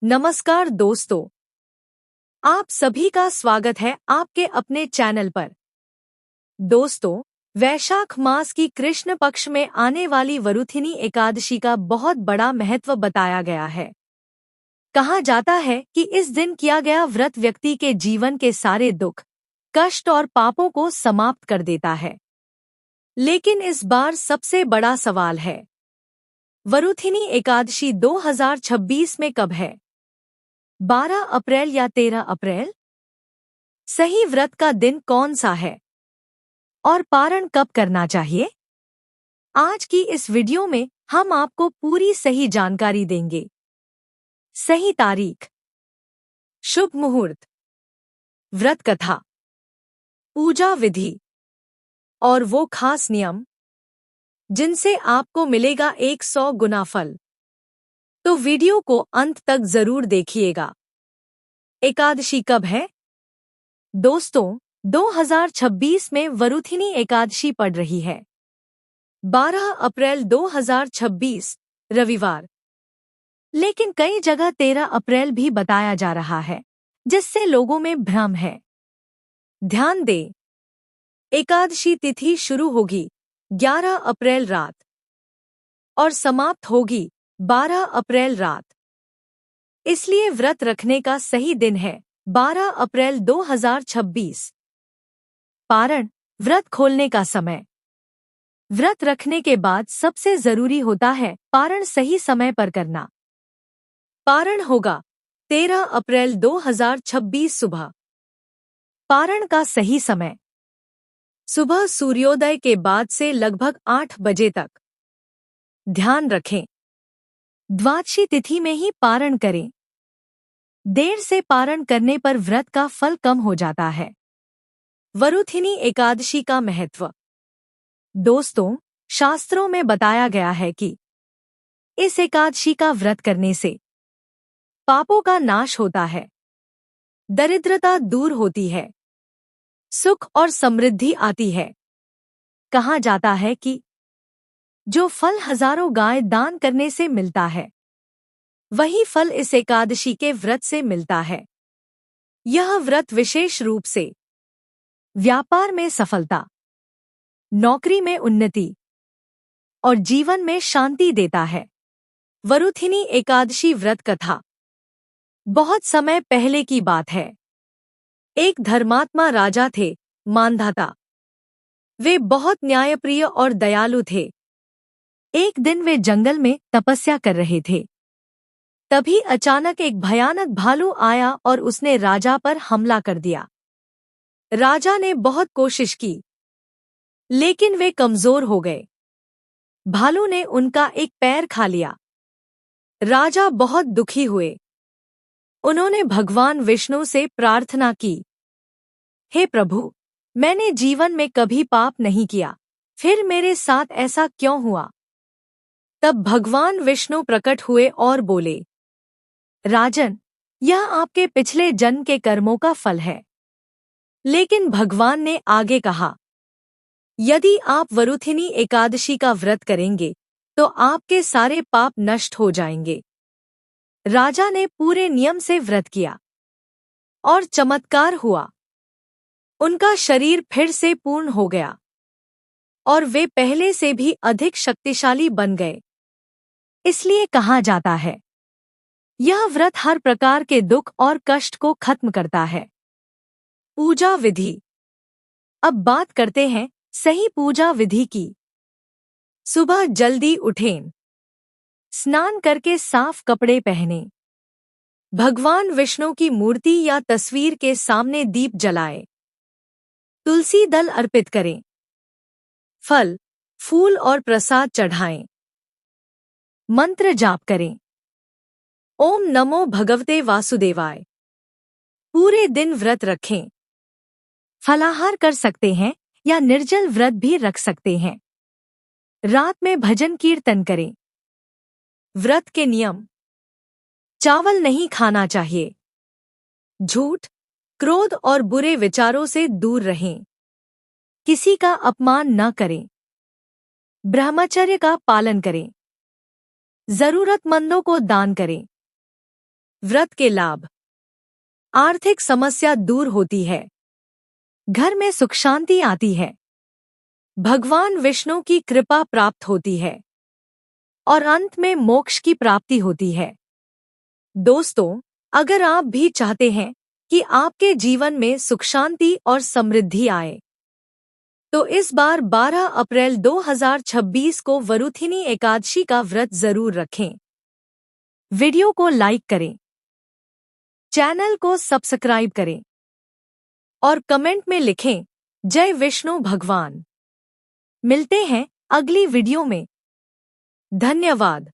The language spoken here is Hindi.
नमस्कार दोस्तों, आप सभी का स्वागत है आपके अपने चैनल पर। दोस्तों, वैशाख मास की कृष्ण पक्ष में आने वाली वरुथिनी एकादशी का बहुत बड़ा महत्व बताया गया है। कहा जाता है कि इस दिन किया गया व्रत व्यक्ति के जीवन के सारे दुख, कष्ट और पापों को समाप्त कर देता है। लेकिन इस बार सबसे बड़ा सवाल है, वरुथिनी एकादशी 2026 में कब है? 12 अप्रैल या 13 अप्रैल? सही व्रत का दिन कौन सा है और पारण कब करना चाहिए? आज की इस वीडियो में हम आपको पूरी सही जानकारी देंगे। सही तारीख, शुभ मुहूर्त, व्रत कथा, पूजा विधि और वो खास नियम जिनसे आपको मिलेगा 100 गुना फल। तो वीडियो को अंत तक जरूर देखिएगा। एकादशी कब है? दोस्तों, 2026 में वरुथिनी एकादशी पड़ रही है। 12 अप्रैल 2026 रविवार। लेकिन कई जगह 13 अप्रैल भी बताया जा रहा है, जिससे लोगों में भ्रम है। ध्यान दें, एकादशी तिथि शुरू होगी 11 अप्रैल रात और समाप्त होगी 12 अप्रैल रात। इसलिए व्रत रखने का सही दिन है 12 अप्रैल 2026। पारण, व्रत खोलने का समय। व्रत रखने के बाद सबसे जरूरी होता है पारण सही समय पर करना। पारण होगा 13 अप्रैल 2026 सुबह। पारण का सही समय सुबह सूर्योदय के बाद से लगभग 8 बजे तक। ध्यान रखें, द्वादशी तिथि में ही पारण करें। देर से पारण करने पर व्रत का फल कम हो जाता है। वरुथिनी एकादशी का महत्व। दोस्तों, शास्त्रों में बताया गया है कि इस एकादशी का व्रत करने से पापों का नाश होता है, दरिद्रता दूर होती है, सुख और समृद्धि आती है। कहा जाता है कि जो फल हजारों गाय दान करने से मिलता है, वही फल इस एकादशी के व्रत से मिलता है। यह व्रत विशेष रूप से व्यापार में सफलता, नौकरी में उन्नति और जीवन में शांति देता है। वरुथिनी एकादशी व्रत कथा। बहुत समय पहले की बात है। एक धर्मात्मा राजा थे, मानधाता। वे बहुत न्यायप्रिय और दयालु थे। एक दिन वे जंगल में तपस्या कर रहे थे। तभी अचानक एक भयानक भालू आया और उसने राजा पर हमला कर दिया। राजा ने बहुत कोशिश की, लेकिन वे कमजोर हो गए। भालू ने उनका एक पैर खा लिया। राजा बहुत दुखी हुए। उन्होंने भगवान विष्णु से प्रार्थना की, हे प्रभु, मैंने जीवन में कभी पाप नहीं किया, फिर मेरे साथ ऐसा क्यों हुआ? तब भगवान विष्णु प्रकट हुए और बोले, राजन, यह आपके पिछले जन्म के कर्मों का फल है। लेकिन भगवान ने आगे कहा, यदि आप वरुथिनी एकादशी का व्रत करेंगे तो आपके सारे पाप नष्ट हो जाएंगे। राजा ने पूरे नियम से व्रत किया और चमत्कार हुआ। उनका शरीर फिर से पूर्ण हो गया और वे पहले से भी अधिक शक्तिशाली बन गए। इसलिए कहा जाता है, यह व्रत हर प्रकार के दुख और कष्ट को खत्म करता है। पूजा विधि। अब बात करते हैं सही पूजा विधि की। सुबह जल्दी उठें, स्नान करके साफ कपड़े पहनें, भगवान विष्णु की मूर्ति या तस्वीर के सामने दीप जलाएं, तुलसी दल अर्पित करें, फल, फूल और प्रसाद चढ़ाएं, मंत्र जाप करें, ओम नमो भगवते वासुदेवाय। पूरे दिन व्रत रखें। फलाहार कर सकते हैं या निर्जल व्रत भी रख सकते हैं। रात में भजन कीर्तन करें। व्रत के नियम। चावल नहीं खाना चाहिए। झूठ, क्रोध और बुरे विचारों से दूर रहें। किसी का अपमान न करें। ब्रह्मचर्य का पालन करें। जरूरतमंदों को दान करें। व्रत के लाभ। आर्थिक समस्या दूर होती है। घर में सुख शांति आती है। भगवान विष्णु की कृपा प्राप्त होती है और अंत में मोक्ष की प्राप्ति होती है। दोस्तों, अगर आप भी चाहते हैं कि आपके जीवन में सुख शांति और समृद्धि आए, तो इस बार 12 अप्रैल 2026 को वरुथिनी एकादशी का व्रत जरूर रखें। वीडियो को लाइक करें, चैनल को सब्सक्राइब करें और कमेंट में लिखें जय विष्णु भगवान। मिलते हैं अगली वीडियो में। धन्यवाद।